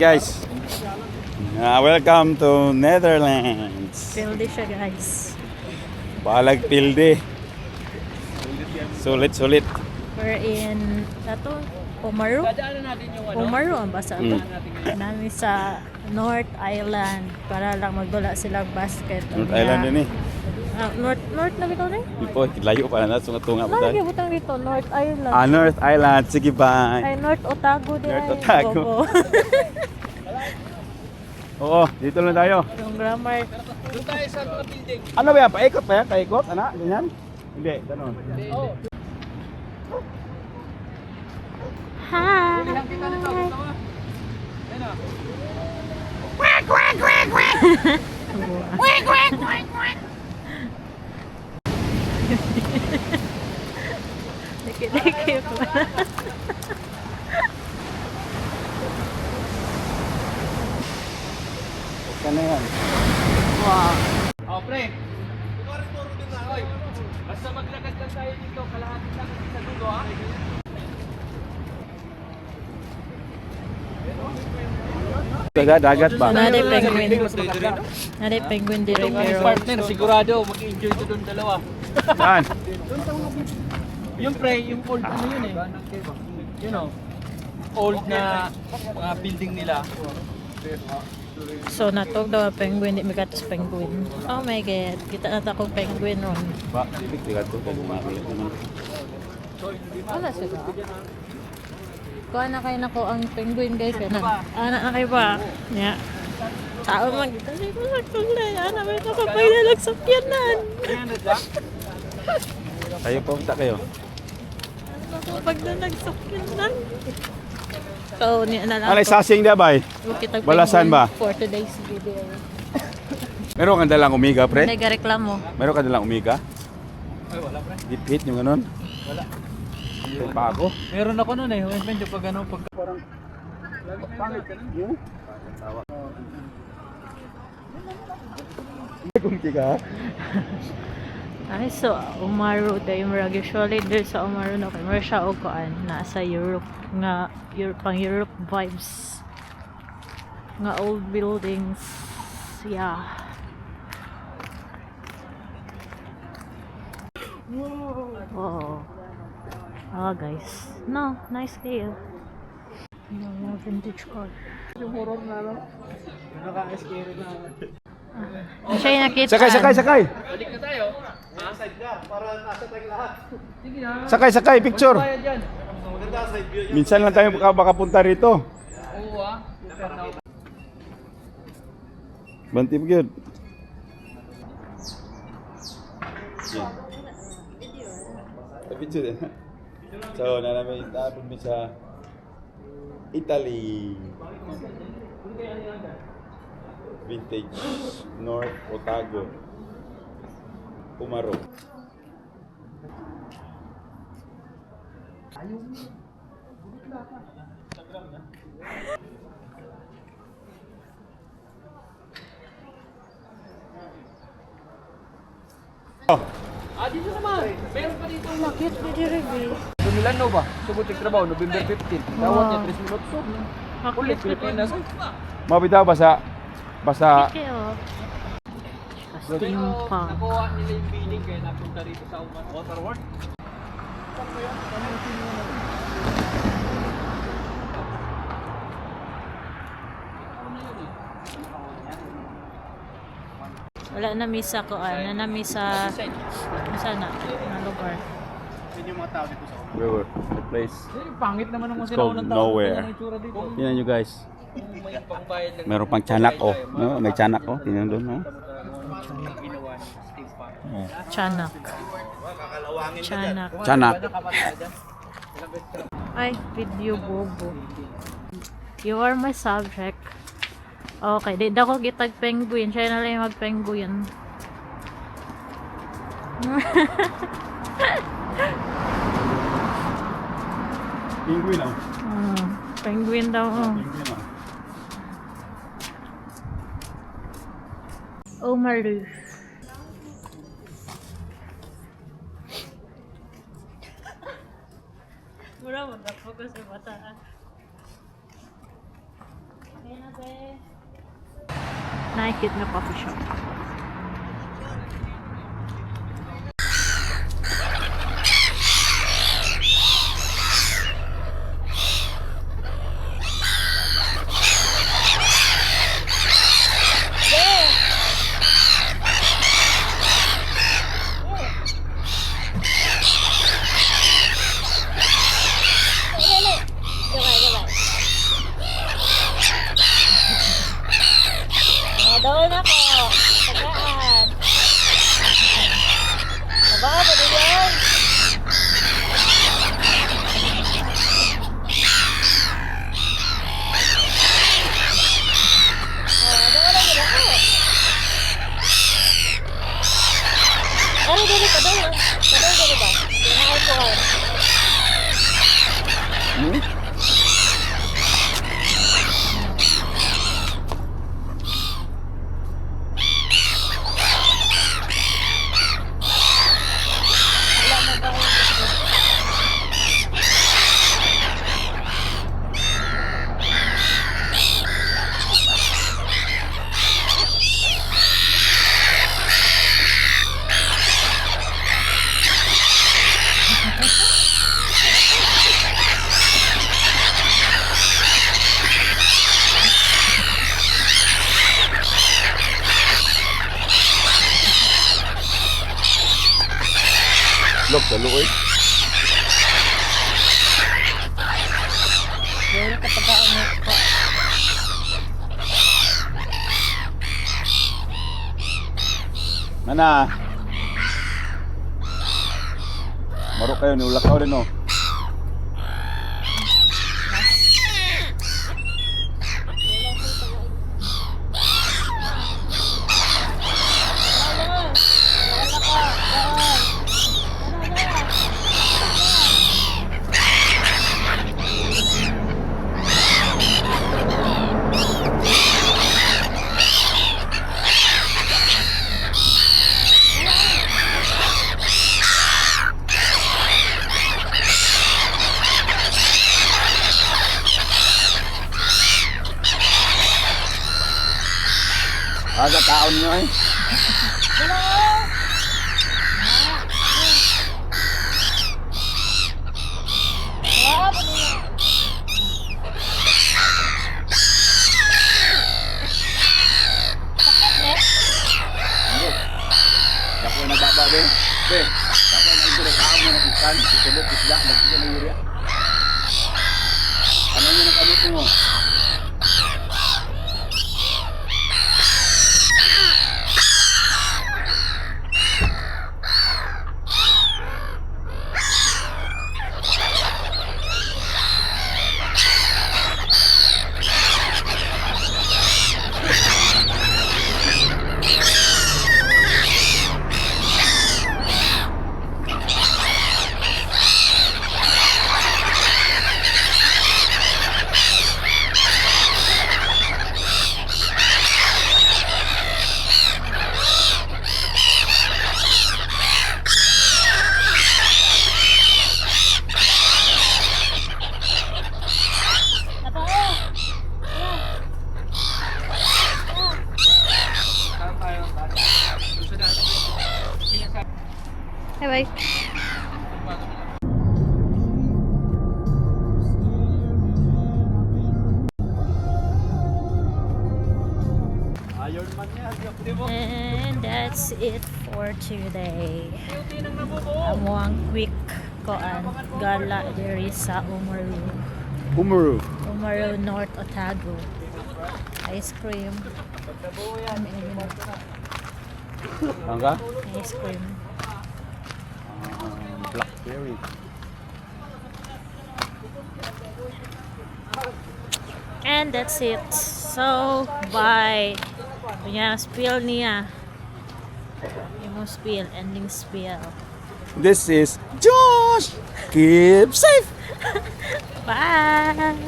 Guys, welcome to Netherlands. Pilde siya guys. Balag pilde. Sulit. We're in, Oamaru? Oamaru ang basa ito. Namin sa North Island para lang magdula silang basket. North Island din eh. North na bitaw na? Ipo, layo pa na tunga po tayo. Butang dito, North Island. North Island. Sige bye. Ay, North Otago din. North Otago. Oo, dito lang tayo. Yung grammar. Doon tayo sa mga building. Ano ba yan? Paikot pa yan? Paikot? Ano? Ganyan? Hindi, ganun. Oh. Hi! Ilang kita nito gusto mo? Yan o. Dikit-dikit pa. Ano yan? Wow. Oh, pre. Turo din na. Oy. Basta maglakad lang tayo dito. Kalahati lang sa dulo, ha? Dagat ba? Naday penguin. Naday penguin dire pero Partner, sigurado. Mag-enjoy to doon dalawa. Saan? Yung pre, yung old ano yun eh. You know, old na mga building nila. so natog daw ang penguin di migatos penguin. Oh my god, kita na ta kog penguin ron. Ba, ibig tigat to kung makakita naman. Wala sila. Kuha na kayo nako ang penguin guys kana. Ana na kayo ba? Nya. Tao man kita sa ko kulay. Ana may nakapailalag sa piyanan. Kayo punta kayo. Ano pag nagsakyan lang. So, niya na lang. Ano sasing da bay? Kita Balasan ba? For today's video. Meron ka dalang Omega, pre? May reklamo. Meron ka dalang Omega? Ay, wala pre. Hit yung ganun? Wala. Ito pa ako. Meron ako noon eh. Medyo pag ano, pag... Kung kika. Ay, so, Oamaru day murag usually there sa Oamaru na kay mura siya og kuan nasa Europe nga pang Europe vibes nga old buildings. Yeah. Oh. Oh, guys. No, nice day. Yung vintage car. Yung horror na lang. Nakaka-scary na. Siya yung nakita. Sakay! Balik na tayo. Ha? Side ka, para nasa tayo lahat. Sige na. Sakay, picture! Bayad yan. Minsan lang tayo makapunta rito. Oo ah. Super na. Banti mo yun. Picture din. So, namin sa Italy. Vintage North Otago. Oamaru. Dito naman. Meron pa dito. Nakit na direbe. Dumilan no ba? Subutik trabaho, November 15. Dawat niya 3 minutos. Ulit, Pilipinas. Mabitaw basa Okay, oh. Pero Steampunk. nakuha nila yung bidding kaya napunta rito sa Waterworld. Wala na misa ko, na misa sana na lugar. where the place. Pangit naman ang It's sinaw called ng tao. Nowhere. Ang itsura dito. Tingnan nyo guys. May pangbayad lang. Meron pang tiyanak oh. No, may tiyanak oh. Tingnan doon oh. Ginawa ng Steve Park. Chanak. Chanak. Tiyanak. Ay, video bobo. You are my subject. Okay, di ako gitag penguin. Siya na lang yung mag-penguin. Penguin oh. Penguin daw. Penguin oh. Oamaru. Mura mo na focus sa bata. Nakikit na coffee shop. Doon ako. Tagaan. Baba, pwede yan. Doon lang yun ako. Ano dito ka doon? Doon dito ba? Dinahay ko ka. Look, sa luoy. Doon kapag ano ko. Mana? Marok kayo ni ulakaw din oh. Aga taon nyo eh. Dako na baba din. Be, dako na ito na tao mo na ikan. Itulog isda, magkita na yuri. Ano nyo na kamot mo? Bye-bye. Ayaw naman yan. And that's it for today. Amuang quick koan gala diri sa Umaru. Umaru North Otago. Ice cream. Tangga? Ice cream. Blackberry. And that's it. So, bye. Punya spill niya. Yung spill, ending spill. This is Josh. Keep safe. Bye.